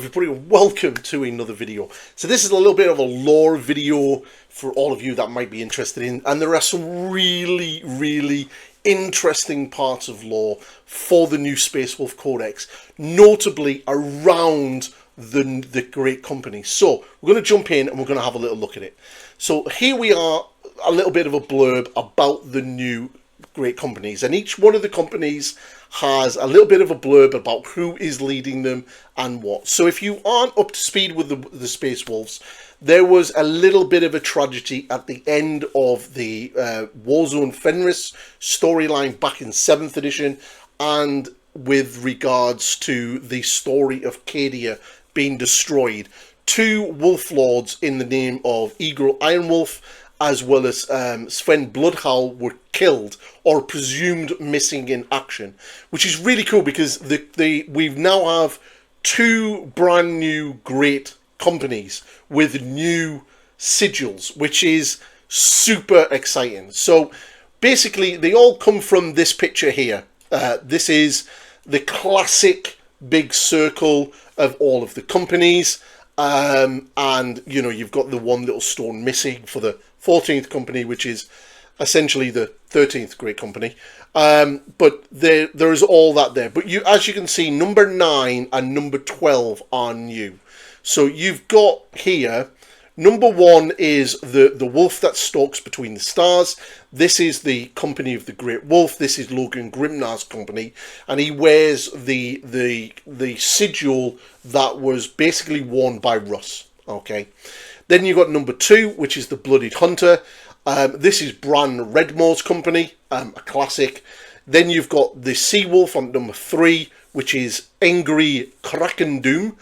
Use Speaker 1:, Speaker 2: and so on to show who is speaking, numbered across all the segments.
Speaker 1: everybody, welcome to another video. So this is a little bit of a lore video for all of you that might be interested in, and there are some really interesting parts of lore for the new Space Wolf Codex, notably around the great company. So we're going to jump in and we're going to have a little look at it. So here we are, a little bit of a blurb about the new great companies, and each one of the companies has a little bit of a blurb about who is leading them and what. So if you aren't up to speed with the Space Wolves, there was a little bit of a tragedy at the end of the Warzone Fenris storyline back in 7th edition, and with regards to the story of Cadia being destroyed. 2 Wolf Lords in the name of Egro Ironwolf as well as Sven Bloodhowl were killed or presumed missing in action, which is really cool because we now have 2 brand new great companies with new sigils, which is super exciting. So basically they all come from this picture here. This is the classic big circle of all of the companies, and you know, you've got the one little stone missing for the 14th company, which is essentially the 13th great company, but there is all that there. But as you can see, number 9 and number 12 are new. So you've got here, number 1 is the wolf that stalks between the stars. This is the company of the Great Wolf. This is Logan Grimnar's company, and he wears the sigil that was basically worn by Russ. Okay. Then you've got number 2, which is the Blooded Hunter. This is Bran Redmore's company, a classic. Then you've got the Sea Wolf on number 3, which is Angry Krakendoom,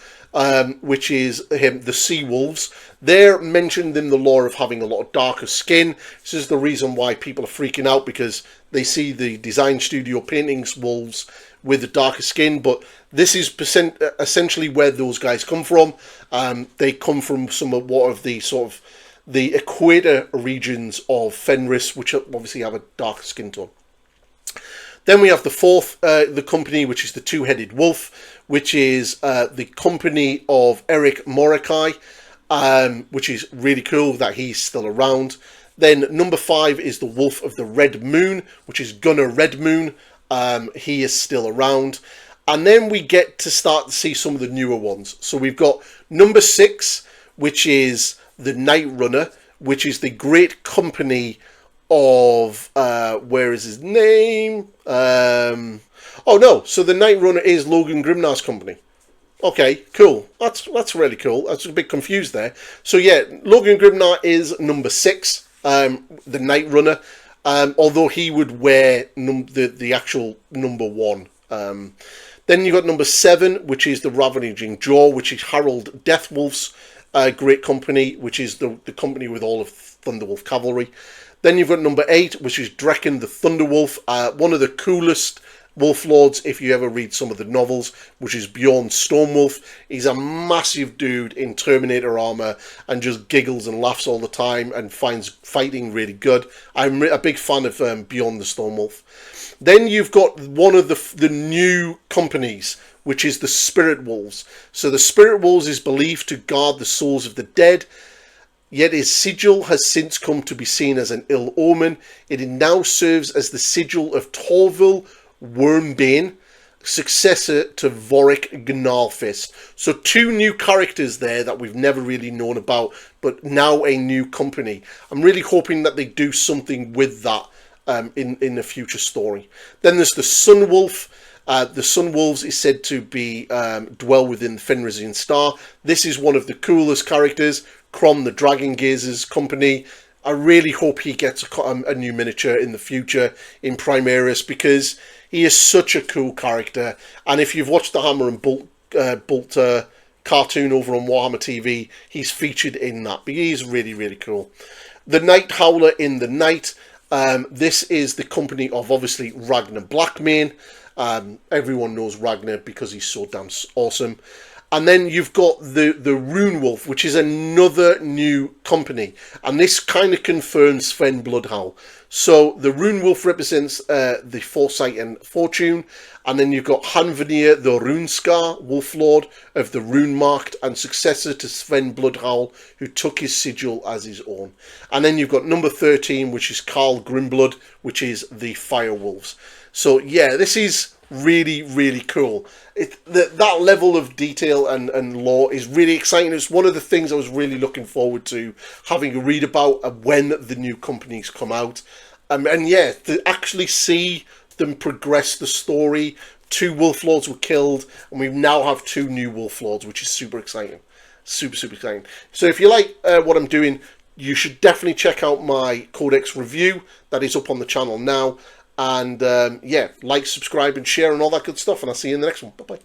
Speaker 1: which is the Sea Wolves. They're mentioned in the lore of having a lot of darker skin. This is the reason why people are freaking out, because they see the design studio paintings wolves with the darker skin, but this is essentially where those guys come from. They come from some of what of the sort of the equator regions of Fenris, which obviously have a darker skin tone. Then we have the 4th, the company, which is the Two-Headed Wolf, which is the company of Eric Mordecai, which is really cool that he's still around. Then number 5 is the Wolf of the Red Moon, which is Gunnar Redmoon. He is still around. And then we get to start to see some of the newer ones. So we've got number 6, which is the Night Runner, which is the great company of, where is his name? Oh no, so the Night Runner is Logan Grimnar's company. Okay, cool. That's really cool. I was a bit confused there. So yeah, Logan Grimnar is number 6, the Night Runner. Although he would wear the actual number 1. Then you got number 7, which is the Ravaging Jaw, which is Harold Deathwolf's great company, which is the company with all of Thunderwolf cavalry. Then you've got number 8, which is Drekken the Thunderwolf, one of the coolest Wolf Lords if you ever read some of the novels, which is Bjorn Stormwolf. He's a massive dude in Terminator armor and just giggles and laughs all the time and finds fighting really good. I'm a big fan of Bjorn the Stormwolf. Then you've got one of the new companies, which is the Spirit Wolves. So the Spirit Wolves is believed to guard the souls of the dead, yet his sigil has since come to be seen as an ill omen. It now serves as the sigil of Torvil Wormbane, successor to Vorik Gnarlfist. So 2 new characters there that we've never really known about, but now a new company. I'm really hoping that they do something with that in the future story. Then there's the Sun Wolf. The Sun Wolves is said to be dwell within the Fenrisian Star. This is one of the coolest characters, Crom the Dragon Gazer's company. I really hope he gets a new miniature in the future in Primaris, because he is such a cool character. And if you've watched the Hammer and Bolt cartoon over on Warhammer TV, he's featured in that. But he's really cool. The Night Howler in the Night. This is the company of obviously Ragnar Blackmane. Everyone knows Ragnar because he's so damn awesome. And then you've got the Rune Wolf, which is another new company. And this kind of confirms Sven Bloodhowl. So the Rune Wolf represents the foresight and fortune. And then you've got Hanvenir, the Runescar, Wolf Lord of the Rune Marked and successor to Sven Bloodhowl, who took his sigil as his own. And then you've got number 13, which is Karl Grimblood, which is the Fire Wolves. So yeah, this is really, really cool. That level of detail and lore is really exciting. It's one of the things I was really looking forward to having a read about when the new companies come out. And yeah, to actually see them progress the story. 2 Wolf Lords were killed, and we now have 2 new Wolf Lords, which is super exciting. Super, super exciting. So if you like what I'm doing, you should definitely check out my Codex review. That is up on the channel now. And yeah, like, subscribe, and share, and all that good stuff. And I'll see you in the next one. Bye-bye.